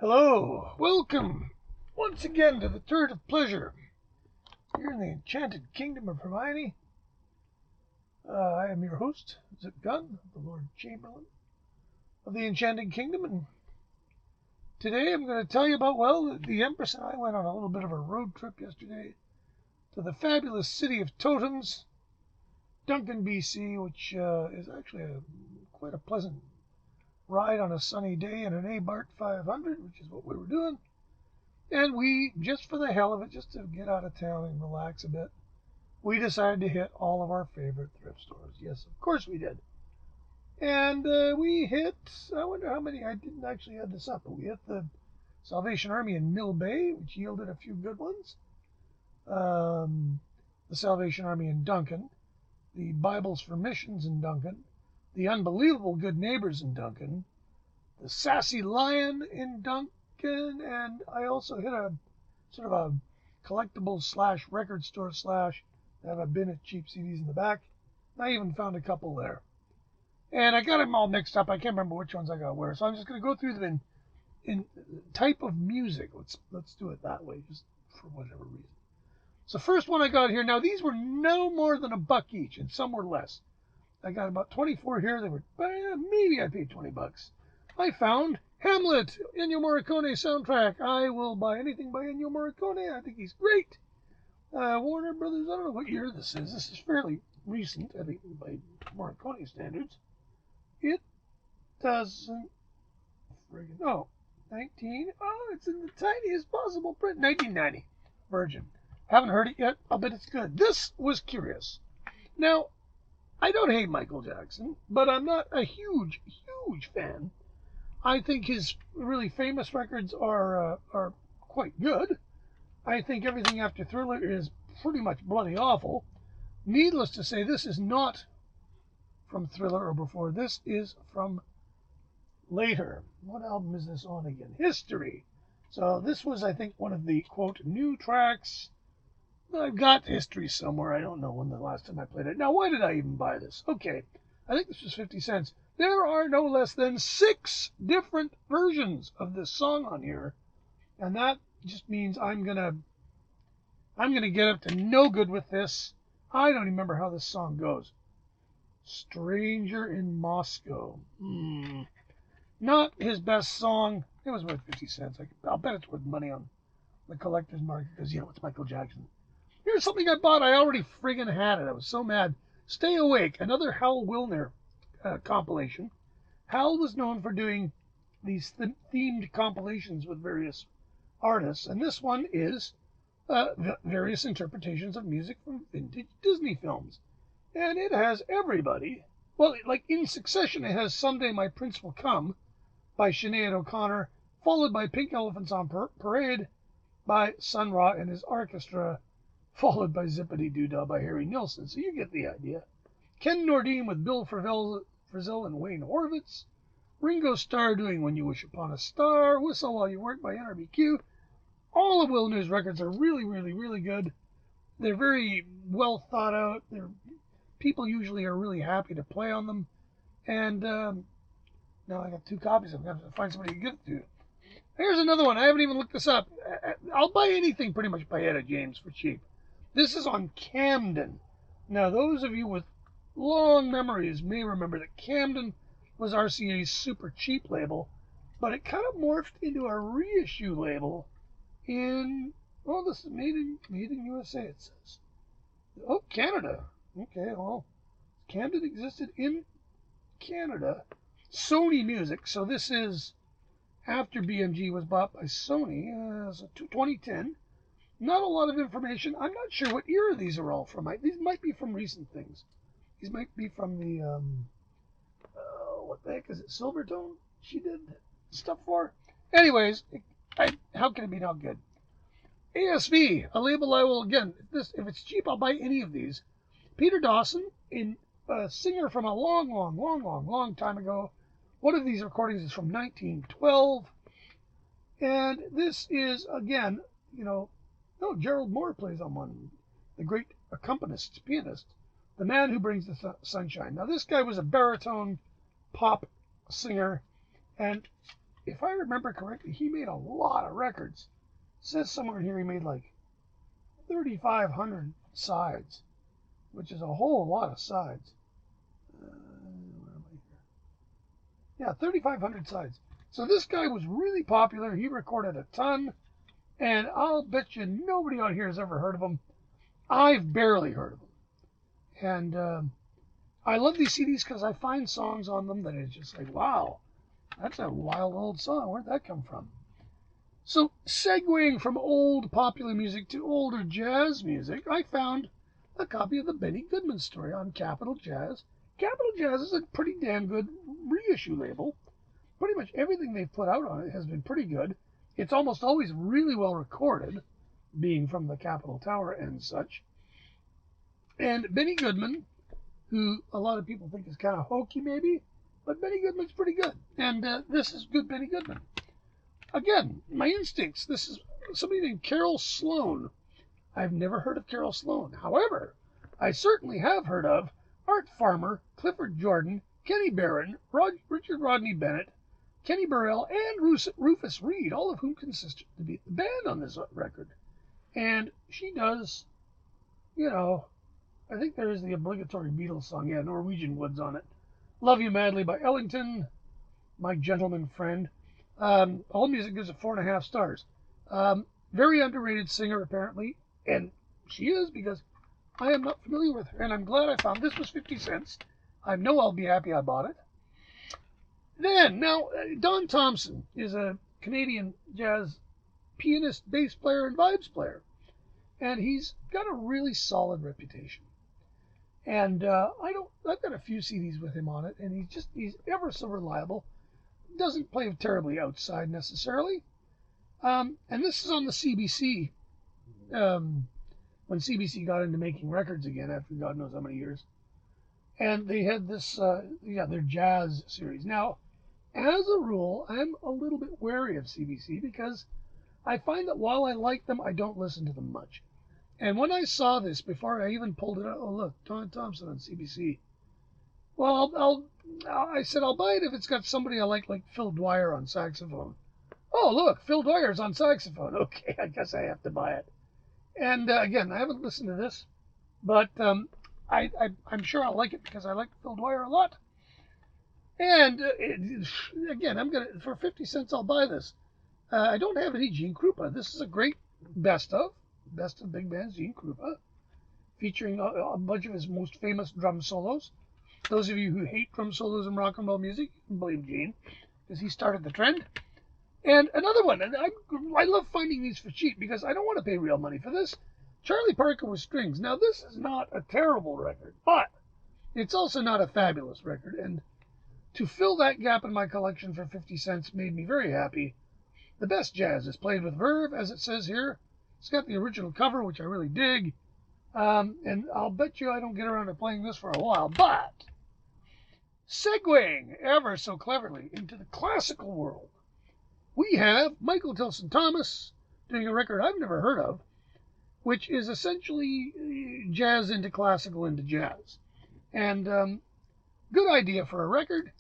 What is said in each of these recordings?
Hello, welcome once again to the Turret of Pleasure. Here in the enchanted kingdom of Hermione. I am your host, Zip Gunn, the Lord Chamberlain of the Enchanted Kingdom, and today I'm going to tell you about, well, the Empress and I went on a little bit of a road trip yesterday to the fabulous city of Totems, Duncan B.C, which is actually quite a pleasant ride on a sunny day in an Abarth 500, which is what we were doing. And we, just for the hell of it, just to get out of town and relax a bit, we decided to hit all of our favorite thrift stores. Yes, of course we did. And we hit, I wonder how many, I didn't actually add this up, but we hit the Salvation Army in Mill Bay, which yielded a few good ones. The Salvation Army in Duncan, the Bibles for Missions in Duncan, the Unbelievable Good Neighbors in Duncan, the Sassy Lion in Duncan, and I also hit a sort of a collectible slash record store slash. They have a bin of cheap CDs in the back. I even found a couple there. And I got them all mixed up. I can't remember which ones I got where. So I'm just going to go through them in type of music. Let's do it that way, just for whatever reason. So first one I got here. Now these were no more than $1 each, and some were less. I got about 24 here. They were, maybe I paid $20. I found Hamlet, Ennio Morricone soundtrack. I will buy anything by Ennio Morricone. I think he's great. Warner Brothers, I don't know what year this is. This is fairly recent, I think, by Morricone standards. It doesn't friggin', oh, 19, oh, it's in the tiniest possible print. 1990, Virgin. Haven't heard it yet. I'll bet it's good. This was curious. Now, I don't hate Michael Jackson, but I'm not a huge fan. I think his really famous records are quite good. I think everything after Thriller is pretty much bloody awful. Needless to say, this is not from Thriller or before. This is from later. What album is this on again? History. So this was, I think, one of the, quote, new tracks. I've got History somewhere. I don't know when the last time I played it. Now, why did I even buy this? Okay, I think this was 50 cents. There are no less than 6 different versions of this song on here, and that just means I'm gonna get up to no good with this. I don't even remember how this song goes. Stranger in Moscow. Not his best song. It was worth 50 cents. I'll bet it's worth money on the collector's market because, you know, it's Michael Jackson. Here's something I bought. I already friggin' had it. I was so mad. Stay Awake, another Hal Wilner compilation. Hal was known for doing these themed compilations with various artists, and this one is various interpretations of music from vintage Disney films. And it has everybody. Well, like in succession, it has Someday My Prince Will Come by Sinead O'Connor, followed by Pink Elephants on Parade by Sun Ra and his orchestra, followed by Zippity Doo Dah by Harry Nilsson. So you get the idea. Ken Nordine with Bill Frisell and Wayne Horvitz. Ringo Starr doing When You Wish Upon a Star. Whistle While You Work by NRBQ. All of Wilner's records are really good. They're very well thought out. People usually are really happy to play on them. And now I got 2 copies. I'm going to have to find somebody to give it to. Here's another one. I haven't even looked this up. I'll buy anything pretty much by Etta James for cheap. This is on Camden. Now, those of you with long memories may remember that Camden was RCA's super cheap label, but it kind of morphed into a reissue label in, well, this is made in USA, it says. Oh, Canada. Okay, well, Camden existed in Canada. Sony Music. So this is after BMG was bought by Sony, so 2010. Not a lot of information. I'm not sure what era these are all from. These might be from recent things. These might be from the, what the heck is it, Silvertone? She did stuff for. Anyways, how can it be not good? ASV, a label I will, again, if it's cheap, I'll buy any of these. Peter Dawson, a singer from a long time ago. One of these recordings is from 1912. And this is, again, you know, no, Gerald Moore plays on one. The great accompanist, pianist. The Man Who Brings the Sunshine. Now, this guy was a baritone pop singer, and if I remember correctly, he made a lot of records. It says somewhere here he made like 3,500 sides, which is a whole lot of sides. Where am I here? Yeah, 3,500 sides. So this guy was really popular. He recorded a ton, and I'll bet you nobody out here has ever heard of him. I've barely heard of him. And I love these CDs because I find songs on them that it's just like, wow, that's a wild old song. Where'd that come from? So, segueing from old popular music to older jazz music, I found a copy of the Benny Goodman story on Capitol Jazz. Capitol Jazz is a pretty damn good reissue label. Pretty much everything they've put out on it has been pretty good. It's almost always really well recorded, being from the Capitol Tower and such. And Benny Goodman, who a lot of people think is kind of hokey maybe, but Benny Goodman's pretty good. And this is good Benny Goodman. Again, my instincts, this is somebody named Carol Sloan. I've never heard of Carol Sloan. However, I certainly have heard of Art Farmer, Clifford Jordan, Kenny Barron, Richard Rodney Bennett, Kenny Burrell, and Rufus Reid, all of whom consist to be the band on this record. And she does, you know, I think there is the obligatory Beatles song, yeah, Norwegian Woods on it. Love You Madly by Ellington, My Gentleman Friend. All music gives it 4.5 stars. Very underrated singer, apparently, and she is, because I am not familiar with her, and I'm glad I found this. Was 50 cents. I know I'll be happy I bought it. Then, now, Don Thompson is a Canadian jazz pianist, bass player, and vibes player, and he's got a really solid reputation. And I've got a few CDs with him on it, and he's ever so reliable. Doesn't play terribly outside necessarily. And this is on the CBC, when CBC got into making records again after God knows how many years. And they had this, their jazz series. Now, as a rule, I'm a little bit wary of CBC because I find that while I like them, I don't listen to them much. And when I saw this, before I even pulled it out, oh look, Don Thompson on CBC. Well, I said I'll buy it if it's got somebody I like Phil Dwyer on saxophone. Oh look, Phil Dwyer's on saxophone. Okay, I guess I have to buy it. And again, I haven't listened to this, but I'm sure I'll like it because I like Phil Dwyer a lot. And again, for 50 cents I'll buy this. I don't have any Gene Krupa. This is a great best of big bands, Gene Krupa, featuring a bunch of his most famous drum solos. Those of you who hate drum solos in rock and roll music, you can blame Gene, because he started the trend. And another one, and I love finding these for cheap because I don't want to pay real money for this. Charlie Parker with Strings. Now, this is not a terrible record, but it's also not a fabulous record. And to fill that gap in my collection for 50 cents made me very happy. The best jazz is played with verve, as it says here. It's got the original cover, which I really dig. And I'll bet you I don't get around to playing this for a while. But segueing ever so cleverly into the classical world, we have Michael Tilson Thomas doing a record I've never heard of, which is essentially jazz into classical into jazz. And good idea for a record,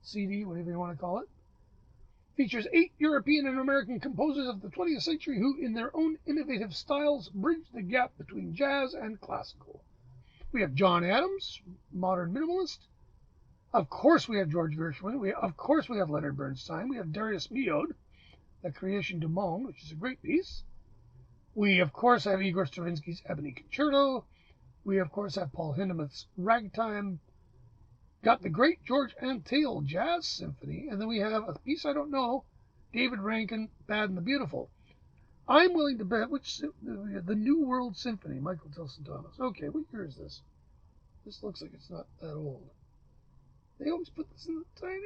CD, whatever you want to call it. Features 8 European and American composers of the 20th century who, in their own innovative styles, bridge the gap between jazz and classical. We have John Adams, modern minimalist. Of course we have George Gershwin. Of course we have Leonard Bernstein. We have Darius Milhaud, La Création du Monde, which is a great piece. We, of course, have Igor Stravinsky's Ebony Concerto. We, of course, have Paul Hindemith's Ragtime. Got the great George Antheil Jazz Symphony. And then we have a piece I don't know, David Rankin, Bad and the Beautiful. I'm willing to bet the New World Symphony, Michael Tilson Thomas. Okay, what year is this? This looks like it's not that old. They always put this in the tiny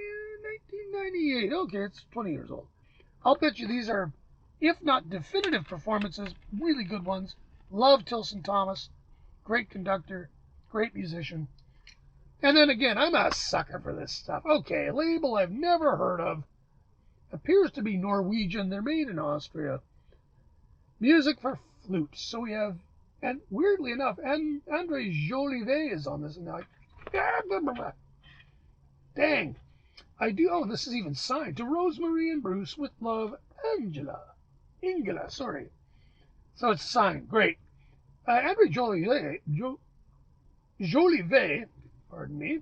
1998. Okay, it's 20 years old. I'll bet you these are, if not definitive performances, really good ones. Love Tilson Thomas. Great conductor. Great musician. And then again, I'm a sucker for this stuff. Okay, a label I've never heard of. Appears to be Norwegian. They're made in Austria. Music for flutes. So we have, and weirdly enough, Andre Jolivet is on this. And like, dang. I do. Oh, this is even signed to Rosemary and Bruce with love, Ingela, sorry. So it's signed. Great. Andre Jolivet, pardon me,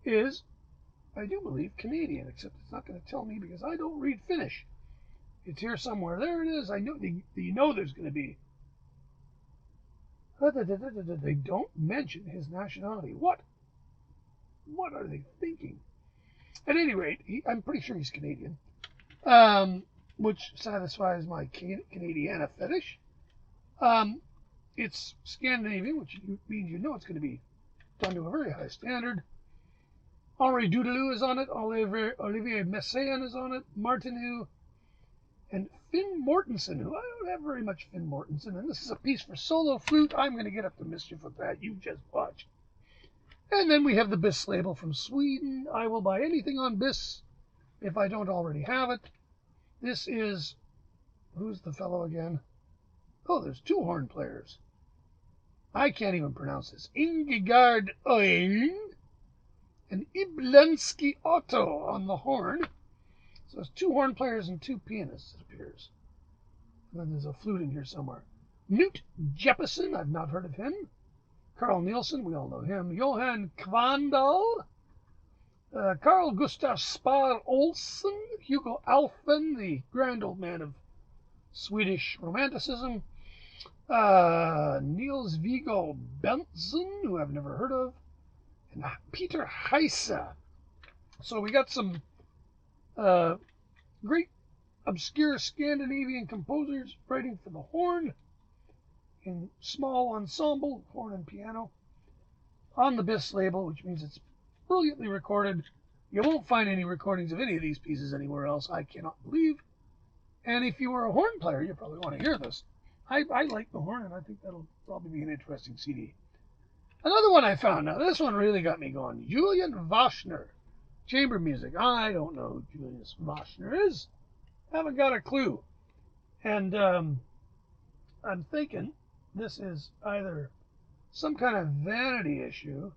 is, I do believe, Canadian, except it's not going to tell me because I don't read Finnish. It's here somewhere. There it is. I know. You know there's going to be. They don't mention his nationality. What? What are they thinking? At any rate, I'm pretty sure he's Canadian, which satisfies my Canadiana fetish. It's Scandinavian, which means you know it's going to be done to a very high standard. Henri Dudalou is on it. Olivier Messiaen is on it. Martineau. And Finn Mortensen, who I don't have very much Finn Mortensen. And this is a piece for solo flute. I'm going to get up to mischief with that. You just watch. And then we have the Biss label from Sweden. I will buy anything on Biss if I don't already have it. This is, who's the fellow again? Oh, there's two horn players. I can't even pronounce this. Ingegard Øying and Iblenski Otto on the horn. So it's two horn players and two pianists, it appears. And then there's a flute in here somewhere. Knut Jeppesen, I've not heard of him. Carl Nielsen, we all know him. Johan Kvandal. Carl Gustav Spar Olsen. Hugo Alfen, the grand old man of Swedish Romanticism. Niels Viggo Bentzen, who I've never heard of. And Peter Heise. So we got some great obscure Scandinavian composers writing for the horn in small ensemble, horn and piano, on the Biss label, which means it's brilliantly recorded. You won't find any recordings of any of these pieces anywhere else, I cannot believe. And if you were a horn player, you probably want to hear this. I like the horn, and I think that'll probably be an interesting CD. Another one I found. Now, this one really got me going. Julian Vachner. Chamber music. I don't know who Julius Vachner is. Haven't got a clue. And I'm thinking this is either some kind of vanity issue,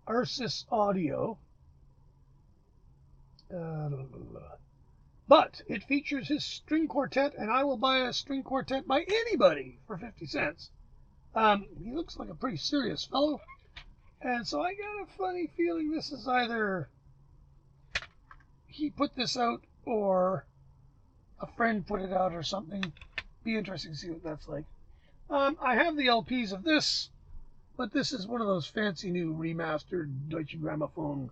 Ursus Audio, but it features his string quartet, and I will buy a string quartet by anybody for 50 cents. He looks like a pretty serious fellow, and so I got a funny feeling this is either he put this out or a friend put it out or something. Be interesting to see what that's like. I have the LPs of this, but this is one of those fancy new remastered Deutsche Grammophon.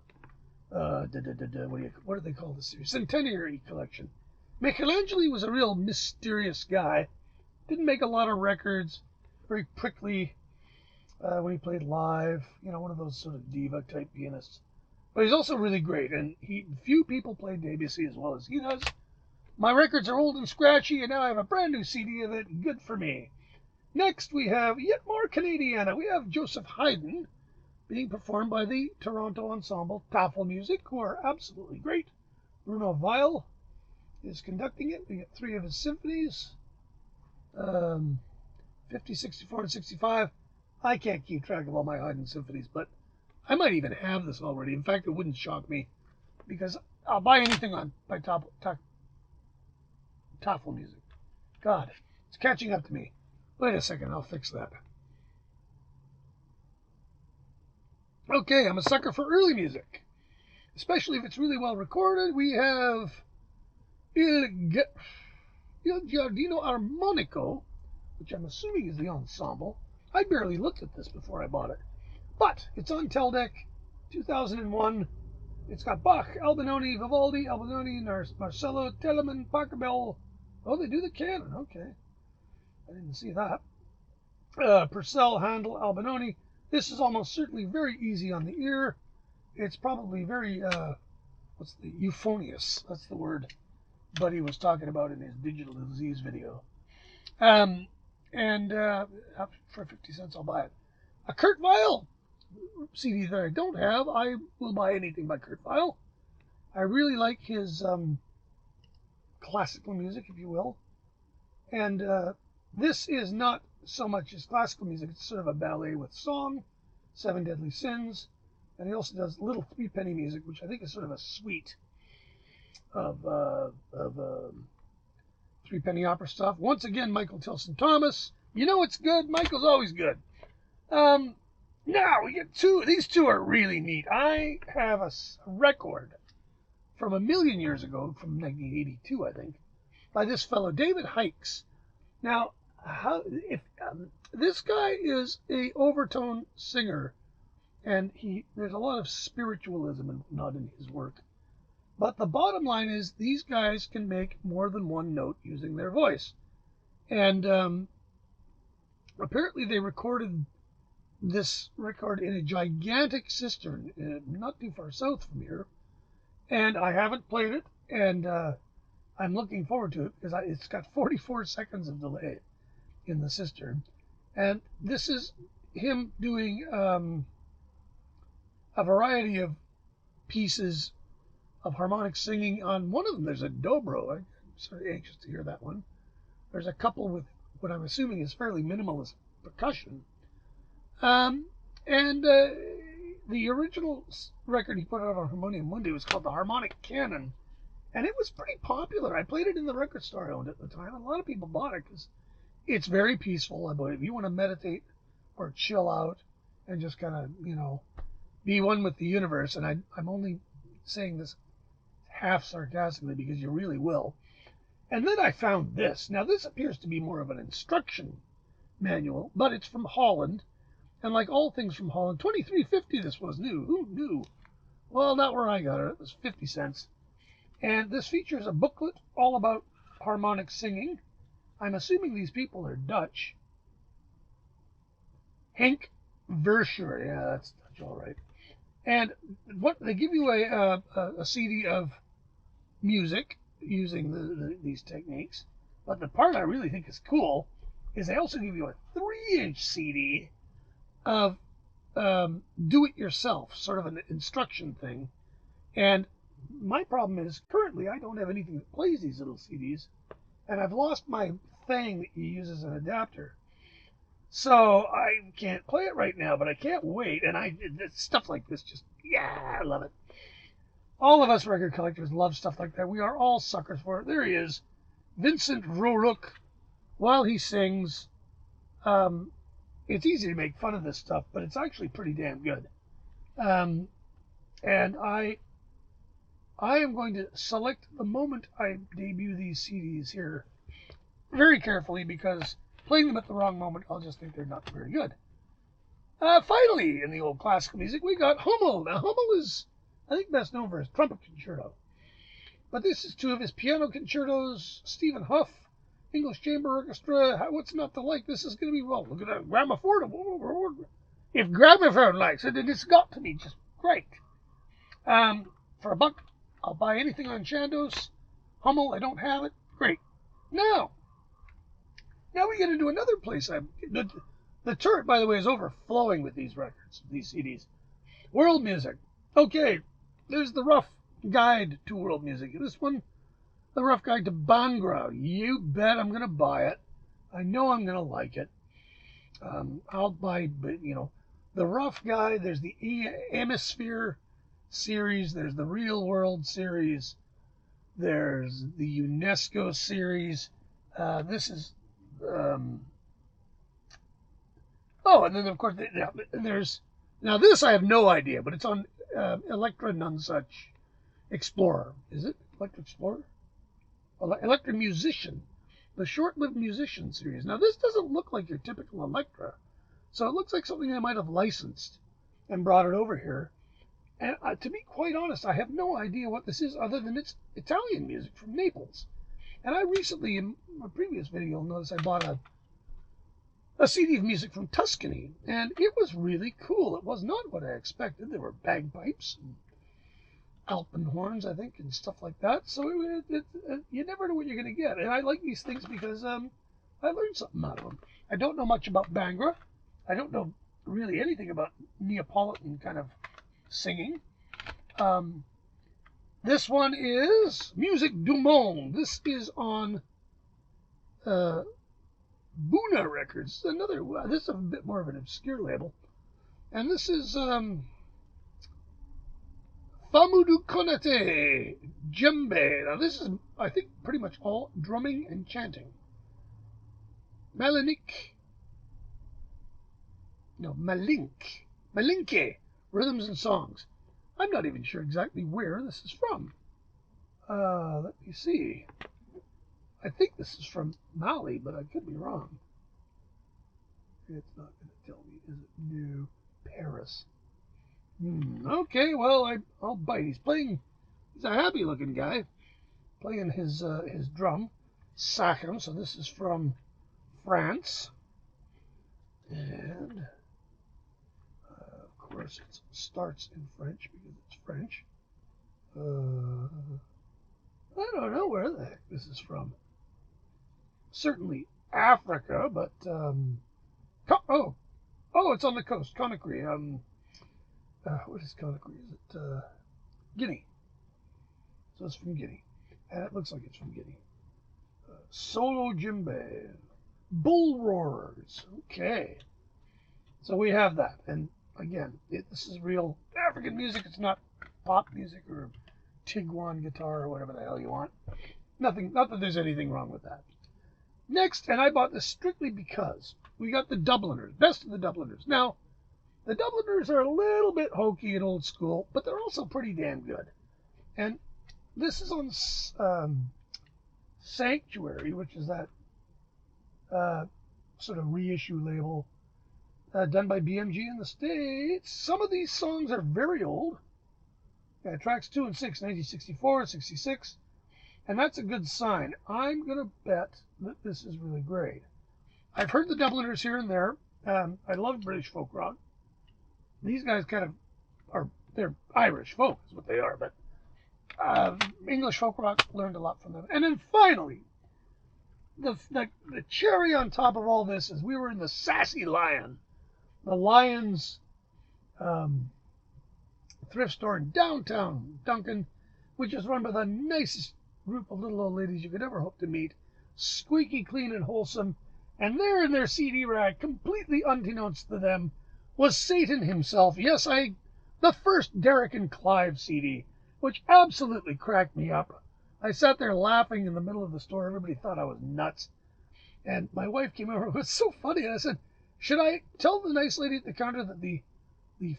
What do they call this series? Centenary collection. Michelangelo was a real mysterious guy. Didn't make a lot of records. Very prickly when he played live. You know, one of those sort of diva type pianists. But he's also really great, and few people play Debussy as well as he does. My records are old and scratchy, and now I have a brand new CD of it. Good for me. Next, we have yet more Canadiana. We have Joseph Haydn being performed by the Toronto ensemble Tafelmusik, who are absolutely great. Bruno Weil is conducting it. We get 3 of his symphonies, 50, 64, and 65. I can't keep track of all my Haydn symphonies, but I might even have this already. In fact, it wouldn't shock me, because I'll buy anything by Tafelmusik. God, it's catching up to me. Wait a second, I'll fix that. Okay, I'm a sucker for early music, especially if it's really well recorded. We have Il Giardino Armonico, which I'm assuming is the ensemble. I barely looked at this before I bought it, but it's on Teldec, 2001. It's got Bach, Albinoni, Vivaldi, Albinoni, Marcello, Telemann, Pachelbel. Oh, they do the canon. Okay, I didn't see that. Purcell, Handel, Albinoni. This is almost certainly very easy on the ear. It's probably very, euphonious. That's the word Buddy was talking about in his Digital Disease video. For 50 cents, I'll buy it. A Kurt Weill CD that I don't have. I will buy anything by Kurt Weill. I really like his classical music, if you will. And this is not so much as classical music. It's sort of a ballet with song, 7 Deadly Sins. And he also does little three-penny music, which I think is sort of a suite of three-penny opera stuff. Once again, Michael Tilson Thomas. You know it's good. Michael's always good. Now we get two. These two are really neat. I have a record from a million years ago, from 1982, I think, by this fellow David Hikes. Now, this guy is a overtone singer, and there's a lot of spiritualism and not in his work. But the bottom line is these guys can make more than one note using their voice. And apparently they recorded this record in a gigantic cistern not too far south from here. And I haven't played it, and I'm looking forward to it because it's got 44 seconds of delay in the cistern. And this is him doing a variety of pieces of harmonic singing. On one of them, there's a dobro. I'm sort of anxious to hear that one. There's a couple with what I'm assuming is fairly minimalist percussion. The original record he put out on Harmonium Mundi was called the Harmonic Canon, and it was pretty popular. I played it in the record store I owned at the time, and a lot of people bought it because it's very peaceful. If you want to meditate or chill out and just kind of, be one with the universe, and I'm only saying this half sarcastically because you really will. And then I found this. Now, this appears to be more of an instruction manual, but it's from Holland. And like all things from Holland, $23.50 this was new. Who knew? Well, not where I got it. It was 50 cents. And this features a booklet all about harmonic singing. I'm assuming these people are Dutch. Henk Verscher. Yeah, that's Dutch, all right. And what they give you a CD of music using these techniques. But the part I really think is cool is they also give you a 3-inch CD of do-it-yourself, sort of an instruction thing. And my problem is currently I don't have anything that plays these little CDs, and I've lost my thing that you use as an adapter. So I can't play it right now, but I can't wait. And stuff like this I love it. All of us record collectors love stuff like that. We are all suckers for it. There he is, Vincent Roeruk, while he sings. It's easy to make fun of this stuff, but it's actually pretty damn good. And I am going to select the moment I debut these CDs here very carefully, because playing them at the wrong moment, I'll just think they're not very good. Finally, in the old classical music, we got Hummel. Now, Hummel is, I think, best known for his trumpet concerto. But this is two of his piano concertos. Stephen Huff, English Chamber Orchestra. What's not to like? This is going to be, well, look at that gramophone. If gramophone likes it, then it's got to be just great. For $1, I'll buy anything on Chandos. Hummel, I don't have it. Great. Now we get into another place. The turret, by the way, is overflowing with these records, these CDs. World music. Okay, there's the rough guide to world music. This one, the rough guide to Bhangra. You bet I'm going to buy it. I know I'm going to like it. I'll buy, the rough guide. There's the Hemisphere series. There's the Real World series. There's the UNESCO series. This is, and then of course there's, now this I have no idea, but it's on Elektra Nonsuch Explorer. Is it Electra Explorer? Electra Musician, the short-lived musician series. Now this doesn't look like your typical Electra, so it looks like something I might have licensed and brought it over here. And to be quite honest, I have no idea what this is other than it's Italian music from Naples. And I recently, in my previous video, noticed I bought a CD of music from Tuscany, and it was really cool. It was not what I expected. There were bagpipes and alpenhorns, I think, and stuff like that. So you never know what you're going to get. And I like these things because I learned something out of them. I don't know much about Bhangra. I don't know really anything about Neapolitan kind of singing. This one is Musique du Monde. This is on Buna Records. This is a bit more of an obscure label. And this is Famudu Konate Djembe. Now this is, I think, pretty much all drumming and chanting. Malinke, Rhythms and Songs. I'm not even sure exactly where this is from. Let me see. I think this is from Mali, but I could be wrong. It's not going to tell me. Is it New Paris? Okay, well, I'll bite. He's a happy-looking guy, playing his drum, Sachem. So this is from France, and of course it starts in French because it's French. I don't know where the heck this is from. Certainly Africa, but it's on the coast, Conakry. What is Conakry? Is it Guinea? So it's from Guinea, and it looks like it's from Guinea. Solo Djembe, Bull Roarers. Okay, so we have that, and again, this is real African music. It's not pop music or Tiguan guitar or whatever the hell you want. Nothing. Not that there's anything wrong with that. Next, and I bought this strictly because we got the Dubliners, best of the Dubliners. Now, the Dubliners are a little bit hokey and old school, but they're also pretty damn good. And this is on Sanctuary, which is that sort of reissue label done by BMG in the States. Some of these songs are very old. Yeah, tracks 2 and 6, 1964, 66. And that's a good sign. I'm going to bet that this is really great. I've heard the Dubliners here and there. I love British folk rock. These guys kind of they're Irish folk is what they are, but English folk rock, learned a lot from them. And then finally, the cherry on top of all this is we were in the Sassy Lion, the Lion's thrift store in downtown Duncan, which is run by the nicest group of little old ladies you could ever hope to meet, squeaky clean and wholesome, and there in their CD rack, completely unbeknownst to them, was Satan himself. Yes, the first Derek and Clive CD, which absolutely cracked me up. I sat there laughing in the middle of the store. Everybody thought I was nuts. And my wife came over. It was so funny. And I said, should I tell the nice lady at the counter that the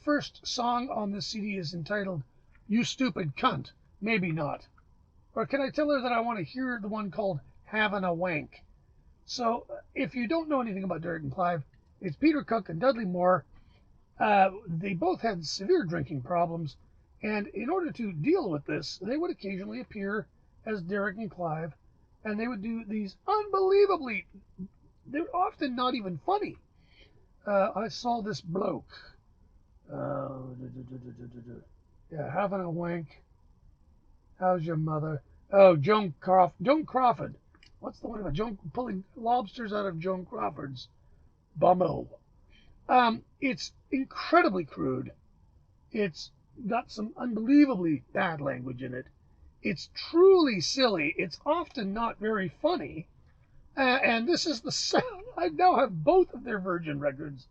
first song on this CD is entitled You Stupid Cunt? Maybe not. Or can I tell her that I want to hear the one called Havin' a Wank? So if you don't know anything about Derek and Clive, it's Peter Cook and Dudley Moore. They both had severe drinking problems, and in order to deal with this, they would occasionally appear as Derek and Clive, and they would do these unbelievably, they're often not even funny. I saw this bloke, having a wank. How's your mother? Oh, Joan Crawford. What's the one about Joan pulling lobsters out of Joan Crawford's bummo? It's incredibly crude. It's got some unbelievably bad language in it. It's truly silly. It's often not very funny. And this is the sound. I now have both of their Virgin records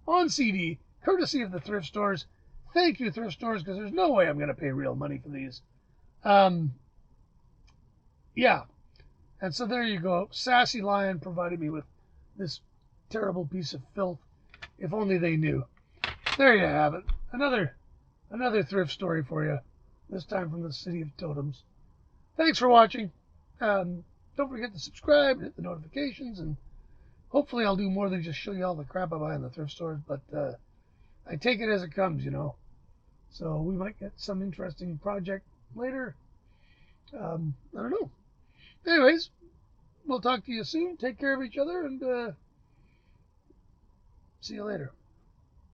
on CD, courtesy of the thrift stores. Thank you, thrift stores, because there's no way I'm going to pay real money for these. Yeah. And so there you go. Sassy Lion provided me with this terrible piece of filth. If only they knew. There you have it. Another thrift story for you. This time from the city of Totems. Thanks for watching. Don't forget to subscribe, hit the notifications, and hopefully I'll do more than just show you all the crap I buy in the thrift stores. But I take it as it comes, you know. So we might get some interesting project later. I don't know. Anyways, we'll talk to you soon. Take care of each other, and see you later.